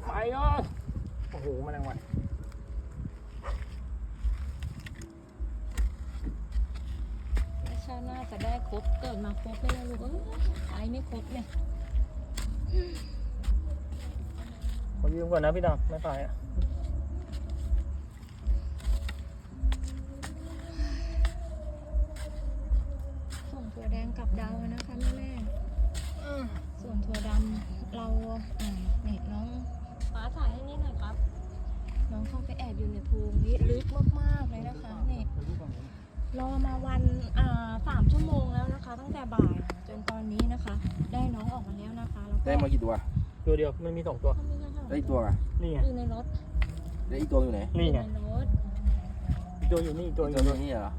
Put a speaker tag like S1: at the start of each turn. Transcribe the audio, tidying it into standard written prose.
S1: ไปก็โอ้โหแมลงวัน
S2: ชาติหน้าจะได้ครบเกิดมาครบเลยนะลูกไอ้ไม่ครบเนี่ย
S1: ขอยืมก่อนนะพี่ดำไม่ไปอ่ะ
S2: ส่งถั่วแดงกับดาวนะคะแม่ส่วนถั่วดำเรานี่น้องฟ้าถ่ายให้นี่หน่อยครับน้องเข้าไปแอบอยู่ในโพรงนี้ลึกมากๆเลยนะคะนี่รอมาวัน3 ชั่วโมงแล้วนะคะ ตั้งแต่บ่ายจนตอนนี้นะคะ ได้น้องออกมาแล้วนะคะแล้วก็
S3: ได้มากี่ตัว
S1: ตัวเดียวไม่มี2 ตัว
S3: ได้อีกตัวอ่ะ
S1: นี่ไง
S2: อยู่ในรถ
S3: ได้อีกตัวอยู่ไหน
S1: นี่ไง
S2: ในรถ
S1: อีกตัวอยู่นี่อีกตัวอ
S3: อีก
S1: ยู่
S3: ตัวอยู่นี่เหรอ